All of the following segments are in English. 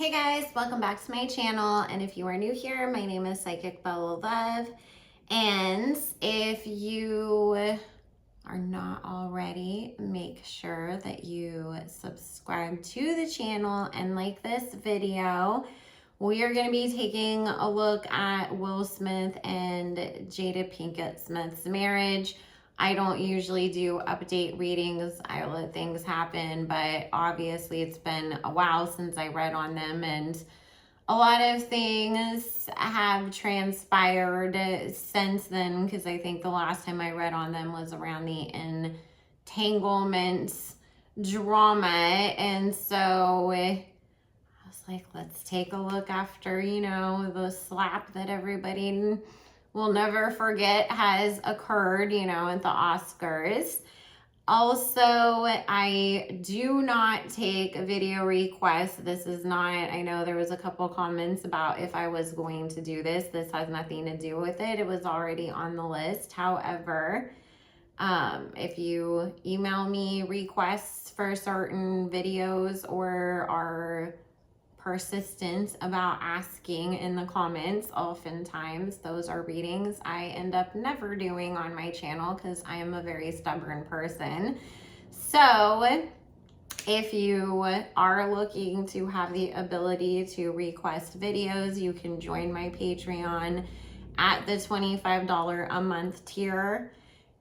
Hey guys, welcome back to my channel. And if you are new here, my name is Psychic Bella Love. And if you are not already, make sure that you subscribe to the channel and like this video. We are going to be taking a look at Will Smith and Jada Pinkett Smith's marriage. I don't usually do update readings. I let things happen, but obviously it's been a while since I read on them, and a lot of things have transpired since then, because I think the last time I read on them was around the entanglement drama. And so I was like, let's take a look after, the slap that everybody will never forget has occurred, at the Oscars. Also, I do not take video requests. This is not, I know there was a couple comments about if I was going to do this. This has nothing to do with it. It was already on the list. However, if you email me requests for certain videos or are persistent about asking in the comments, oftentimes those are readings I end up never doing on my channel because I am a very stubborn person. So if you are looking to have the ability to request videos, you can join my Patreon at the $25 a month tier.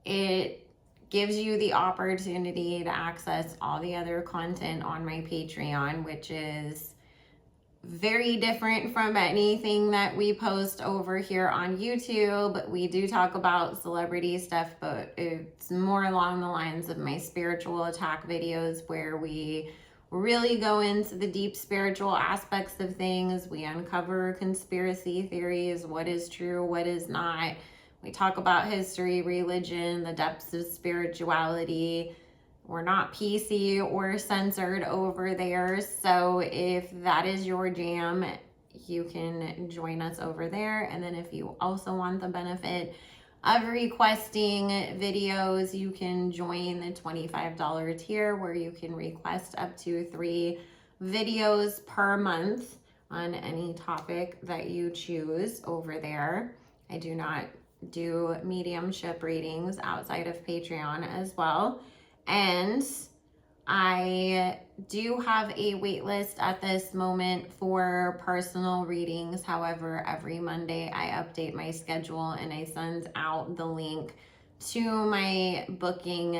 It gives you the opportunity to access all the other content on my Patreon, which is very different from anything that we post over here on YouTube. We do talk about celebrity stuff, but it's more along the lines of my spiritual attack videos, where we really go into the deep spiritual aspects of things. We uncover conspiracy theories, what is true, what is not. We talk about history, religion, the depths of spirituality. We're not PC or censored over there. So if that is your jam, you can join us over there. And then if you also want the benefit of requesting videos, you can join the $25 tier, where you can request up to 3 videos per month on any topic that you choose over there. I do not do mediumship readings outside of Patreon as well. And I do have a wait list at this moment for personal readings. However, every Monday I update my schedule and I send out the link to my booking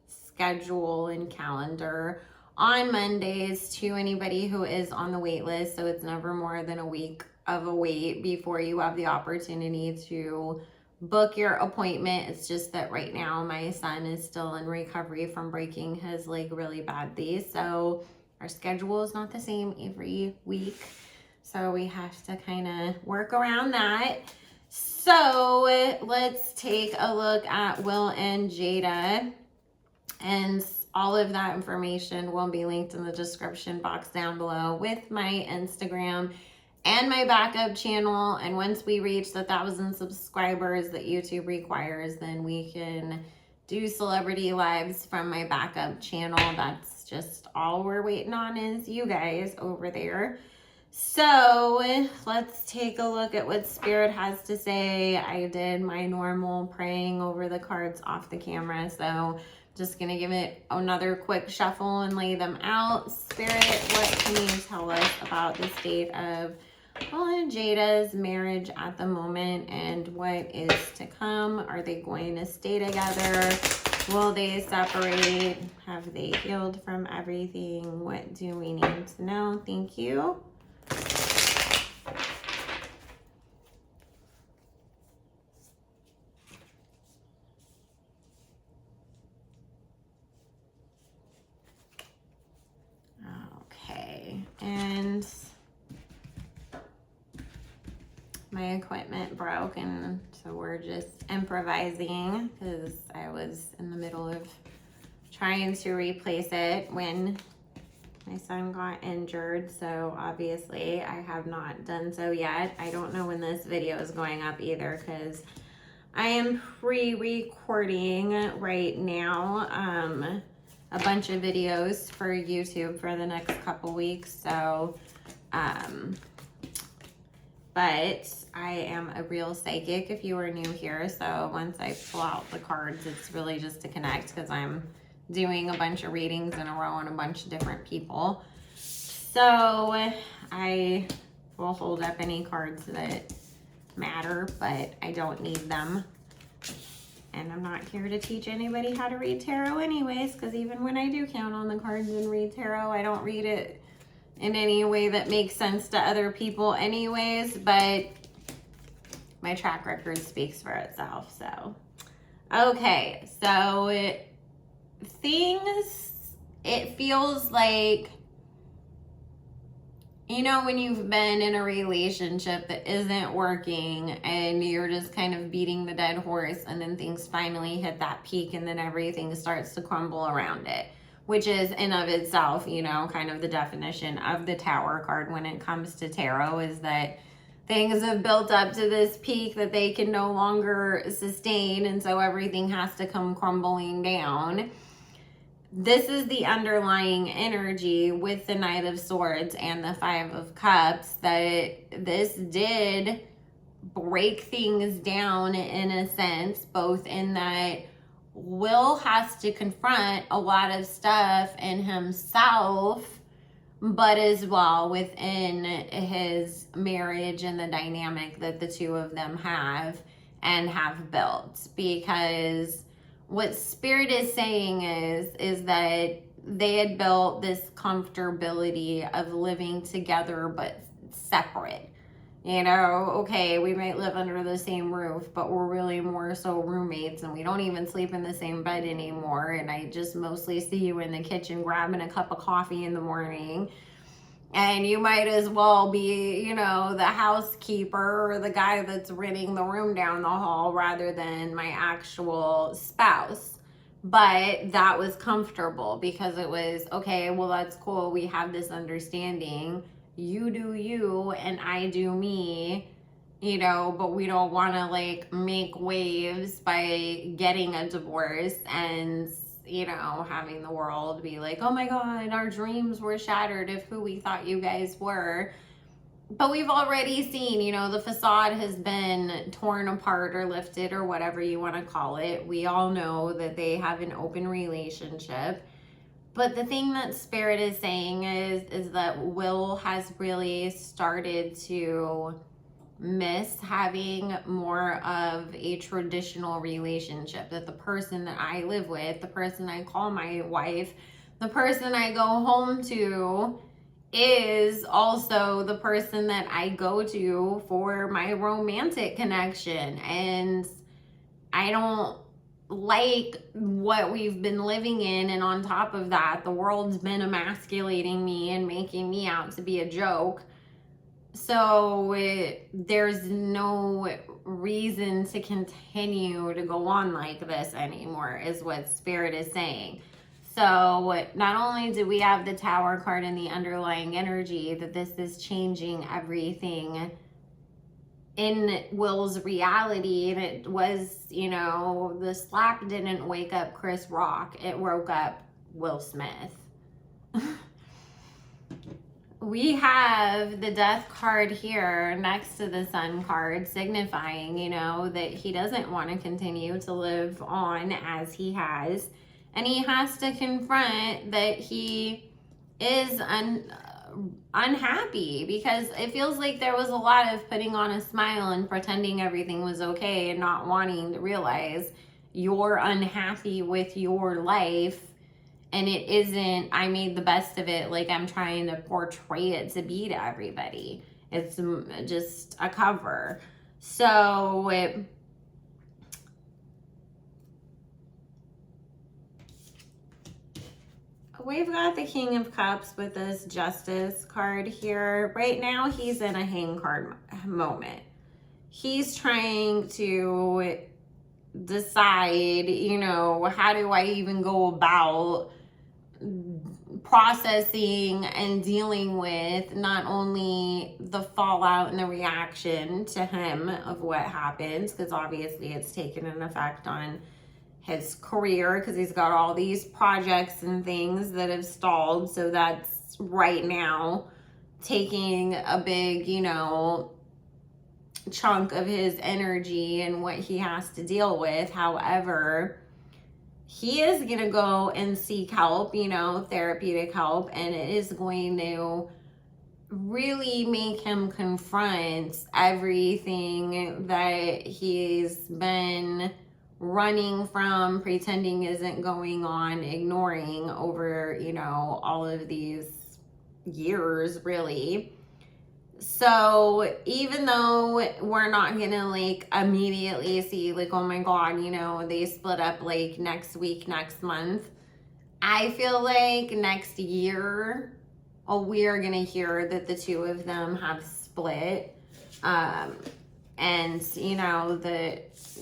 schedule and calendar on Mondays to anybody who is on the wait list. So it's never more than a week of a wait before you have the opportunity to book your appointment. It's just that right now my son is still in recovery from breaking his leg really badly, so our schedule is not the same every week, so we have to kind of work around that. So let's take a look at Will and Jada, and all of that information will be linked in the description box down below, with my Instagram and my backup channel. And once we reach the 1,000 subscribers that YouTube requires, then we can do celebrity lives from my backup channel. That's just all we're waiting on, is you guys over there. So let's take a look at what Spirit has to say. I did my normal praying over the cards off the camera, so just gonna give it another quick shuffle and lay them out. Spirit, what can you tell us about the state of Will and Jada's marriage at the moment, and what is to come? Are they going to stay together? Will they separate? Have they healed from everything? What do we need to know? Thank you. Okay, and my equipment broke, and so we're just improvising because I was in the middle of trying to replace it when my son got injured. So obviously I have not done so yet. I don't know when this video is going up either, because I am pre-recording right now a bunch of videos for YouTube for the next couple weeks. So But I am a real psychic if you are new here. So once I pull out the cards, it's really just to connect because I'm doing a bunch of readings in a row on a bunch of different people. So I will hold up any cards that matter, but I don't need them. And I'm not here to teach anybody how to read tarot anyways, because even when I do count on the cards and read tarot, I don't read it in any way that makes sense to other people anyways, but my track record speaks for itself. So, okay, so it feels like, you know, when you've been in a relationship that isn't working and you're just kind of beating the dead horse, and then things finally hit that peak and then everything starts to crumble around it, which is in of itself, you know, kind of the definition of the Tower card when it comes to tarot, is that things have built up to this peak that they can no longer sustain, and so everything has to come crumbling down. This is the underlying energy with the Knight of Swords and the Five of Cups, that this did break things down in a sense, both in that Will has to confront a lot of stuff in himself, but as well within his marriage and the dynamic that the two of them have and have built. Because what Spirit is saying is that they had built this comfortability of living together but separate. You know, okay, we might live under the same roof, but we're really more so roommates, and we don't even sleep in the same bed anymore. And I just mostly see you in the kitchen grabbing a cup of coffee in the morning. And you might as well be, you know, the housekeeper or the guy that's renting the room down the hall rather than my actual spouse. But that was comfortable because it was, okay, well, that's cool. We have this understanding. You do you and I do me, you know, but we don't want to like make waves by getting a divorce and, you know, having the world be like, oh my God, our dreams were shattered of who we thought you guys were. But we've already seen, you know, the facade has been torn apart or lifted or whatever you want to call it. We all know that they have an open relationship. But the thing that Spirit is saying is that Will has really started to miss having more of a traditional relationship, that the person that I live with, the person I call my wife, the person I go home to is also the person that I go to for my romantic connection. And I don't like what we've been living in, and on top of that, the world's been emasculating me and making me out to be a joke. So there's no reason to continue to go on like this anymore, is what Spirit is saying. So not only do we have the Tower card and the underlying energy that this is changing everything in Will's reality, and it was, you know, the slap didn't wake up Chris Rock, it woke up Will Smith. We have the Death card here next to the Sun card, signifying, you know, that he doesn't want to continue to live on as he has, and he has to confront that he is unhappy, because it feels like there was a lot of putting on a smile and pretending everything was okay and not wanting to realize you're unhappy with your life, and it isn't, I made the best of it, like I'm trying to portray it to be to everybody. It's just a cover. So we've got the King of Cups with this Justice card here. Right now, he's in a hang card moment. He's trying to decide, you know, how do I even go about processing and dealing with not only the fallout and the reaction to him of what happens, because obviously it's taken an effect on his career, because he's got all these projects and things that have stalled. So that's right now taking a big, you know, chunk of his energy and what he has to deal with. However, he is going to go and seek help, you know, therapeutic help, and it is going to really make him confront everything that he's been running from, pretending isn't going on, ignoring over, you know, all of these years, really. So even though we're not gonna like immediately see like, oh my god, you know, they split up like next week, next month, I feel like next year, oh, we are gonna hear that the two of them have split. And you know,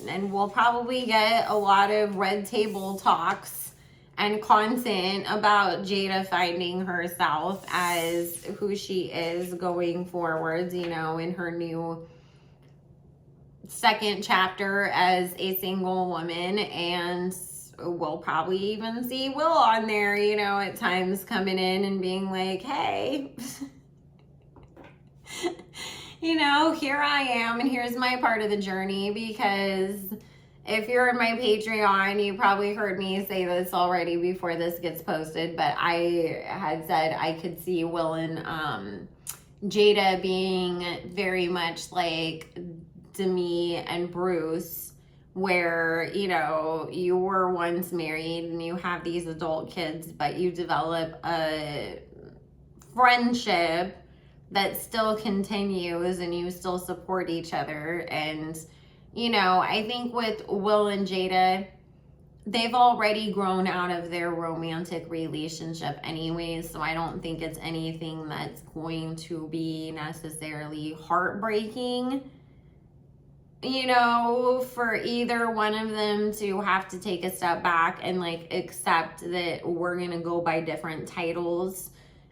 and we'll probably get a lot of red table talks and content about Jada finding herself as who she is going forwards, you know, in her new second chapter as a single woman. And we'll probably even see Will on there, you know, at times coming in and being like, hey, you know, here I am and here's my part of the journey. Because if you're in my Patreon, you probably heard me say this already before this gets posted, but I had said I could see Will and Jada being very much like Demi and Bruce, where, you know, you were once married and you have these adult kids, but you develop a friendship that still continues and you still support each other. And you know, I think with Will and Jada, they've already grown out of their romantic relationship anyways, so I don't think it's anything that's going to be necessarily heartbreaking, you know, for either one of them to have to take a step back and like accept that we're gonna go by different titles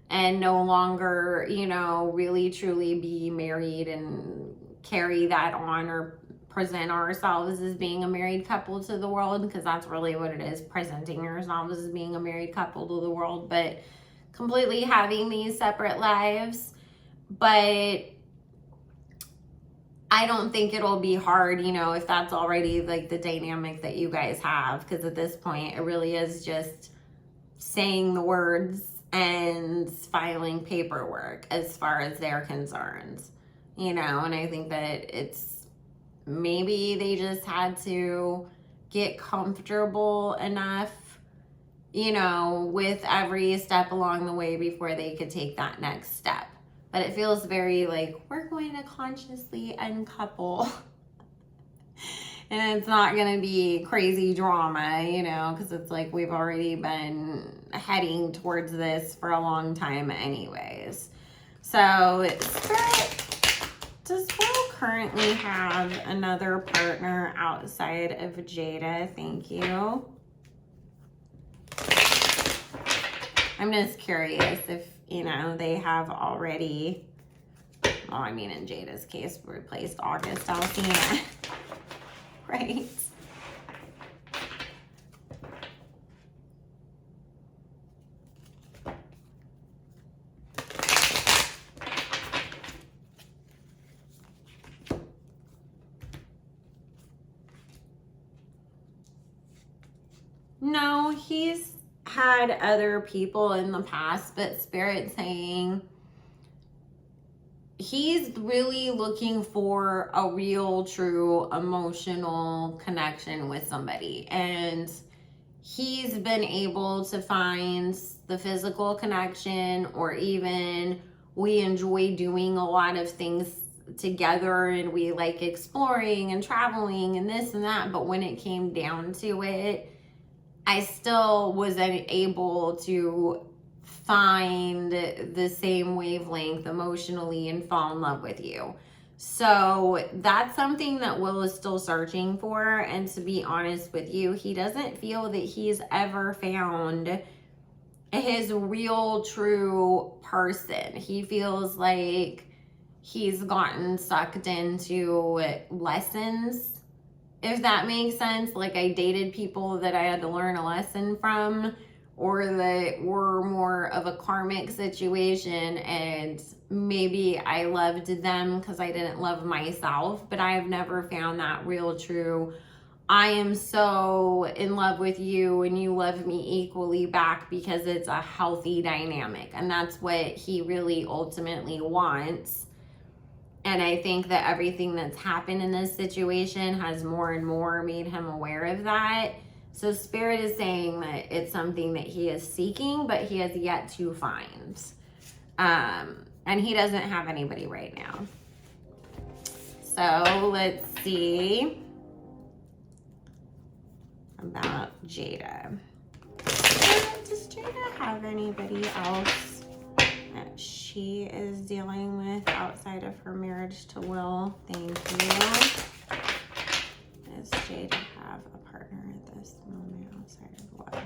and no longer, you know, really truly be married and carry that on or present ourselves as being a married couple to the world, because that's really what it is, presenting yourselves as being a married couple to the world, but completely having these separate lives. But I don't think it'll be hard, you know, if that's already like the dynamic that you guys have, because at this point it really is just saying the words and filing paperwork as far as they're concerned, you know. And I think that it's maybe they just had to get comfortable enough, you know, with every step along the way before they could take that next step. But it feels very like, we're going to consciously uncouple. And it's not going to be crazy drama, you know, because it's like we've already been heading towards this for a long time anyways. So Spirit, does Will currently have another partner outside of Jada? Thank you. I'm just curious if, you know, they have already, well, I mean, in Jada's case, replaced August Alsina, right? No, he's had other people in the past, but Spirit saying he's really looking for a real, true emotional connection with somebody. And he's been able to find the physical connection, or even we enjoy doing a lot of things together and we like exploring and traveling and this and that. But when it came down to it, I still wasn't able to find the same wavelength emotionally and fall in love with you. So that's something that Will is still searching for. And to be honest with you, he doesn't feel that he's ever found his real, true person. He feels like he's gotten sucked into lessons, if that makes sense. Like, I dated people that I had to learn a lesson from, or that we're more of a karmic situation, and maybe I loved them because I didn't love myself, but I have never found that real true I am so in love with you and you love me equally back, because it's a healthy dynamic. And that's what he really ultimately wants. And I think that everything that's happened in this situation has more and more made him aware of that. So Spirit is saying that it's something that he is seeking, but he has yet to find. And he doesn't have anybody right now. So let's see about Jada. Does Jada have anybody else that she is dealing with outside of her marriage to Will? Thank you. Does Jada have a partner at this moment outside of Will?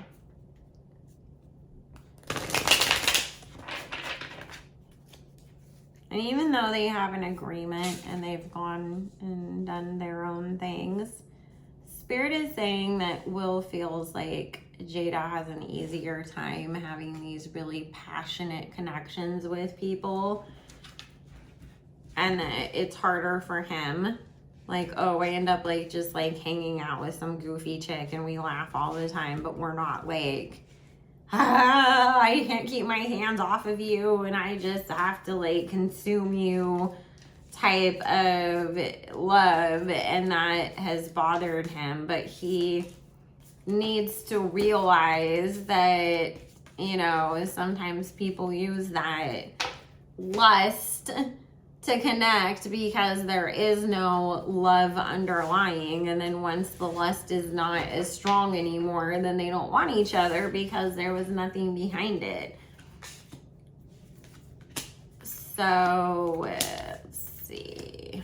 And even though they have an agreement and they've gone and done their own things, Spirit is saying that Will feels like Jada has an easier time having these really passionate connections with people, and that it's harder for him. Like, oh, I end up like just like hanging out with some goofy chick and we laugh all the time, but we're not like, I can't keep my hands off of you and I just have to like consume you type of love. And that has bothered him, but he needs to realize that, you know, sometimes people use that lust to connect because there is no love underlying, and then once the lust is not as strong anymore, then they don't want each other because there was nothing behind it. So let's see.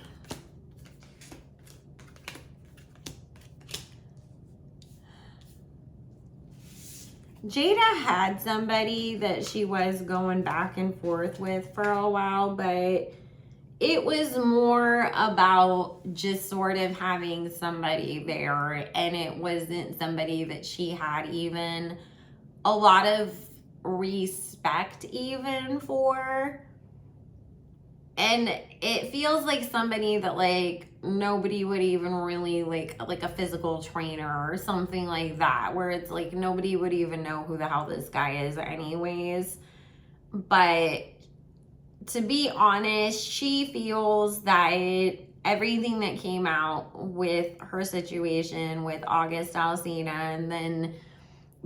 Jada had somebody that she was going back and forth with for a while, but it was more about just sort of having somebody there, and it wasn't somebody that she had even a lot of respect even for. And it feels like somebody that like nobody would even really like a physical trainer or something like that, where it's like nobody would even know who the hell this guy is anyways. But to be honest, she feels that everything that came out with her situation with August Alsina, and then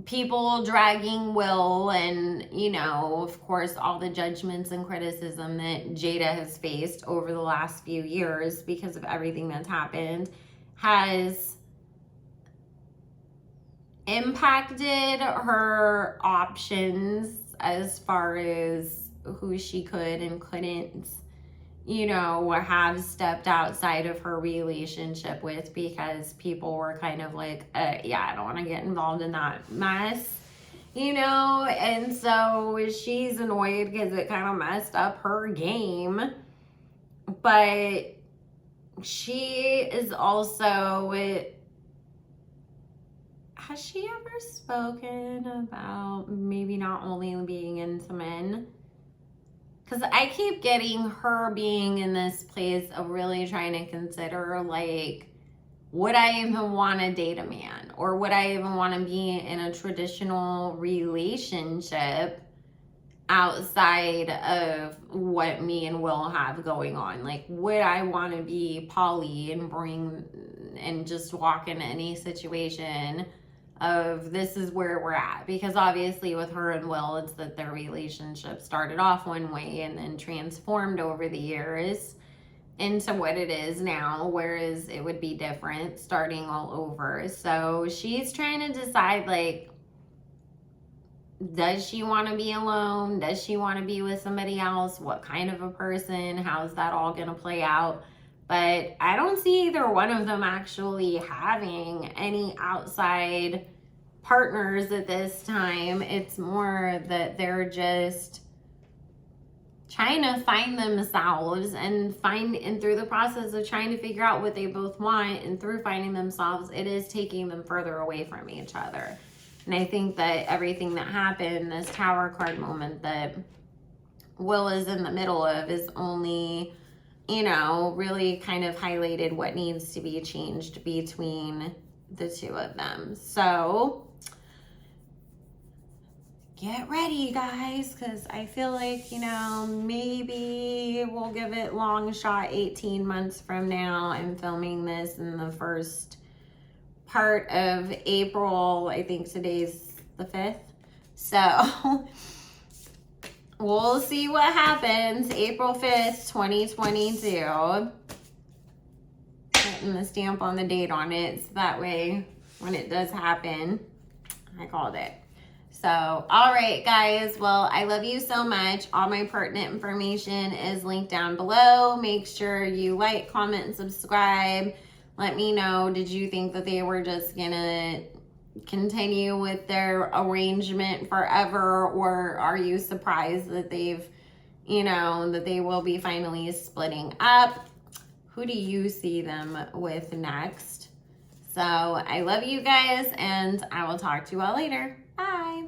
people dragging Will, and, you know, of course, all the judgments and criticism that Jada has faced over the last few years because of everything that's happened, has impacted her options as far as who she could and couldn't, you know, have stepped outside of her relationship with, because people were kind of like, yeah, I don't want to get involved in that mess, you know. And so she's annoyed because it kind of messed up her game. But she is also, has she ever spoken about maybe not only being into men? Because I keep getting her being in this place of really trying to consider, like, would I even want to date a man? Or would I even want to be in a traditional relationship outside of what me and Will have going on? Like, would I want to be poly and bring and just walk into any situation of this is where we're at? Because obviously with her and Will, it's that their relationship started off one way and then transformed over the years into what it is now, whereas it would be different starting all over. So she's trying to decide, like, does she want to be alone? Does she want to be with somebody else? What kind of a person? How's that all going to play out? But I don't see either one of them actually having any outside partners at this time. It's more that they're just trying to find themselves and through the process of trying to figure out what they both want, and through finding themselves, it is taking them further away from each other. And I think that everything that happened, this Tower card moment that Will is in the middle of, is only, you know, really kind of highlighted what needs to be changed between the two of them. So get ready, guys, because I feel like, you know, maybe we'll give it long shot 18 months from now. I'm filming this in the first part of April. I think today's the 5th. So we'll see what happens. April 5th, 2022. Putting the stamp on the date on it, so that way when it does happen, I called it. So, all right, guys. Well, I love you so much. All my pertinent information is linked down below. Make sure you like, comment, and subscribe. Let me know, did you think that they were just gonna continue with their arrangement forever, or are you surprised that they've, you know, that they will be finally splitting up? Who do you see them with next? So I love you guys, and I will talk to you all later. Bye.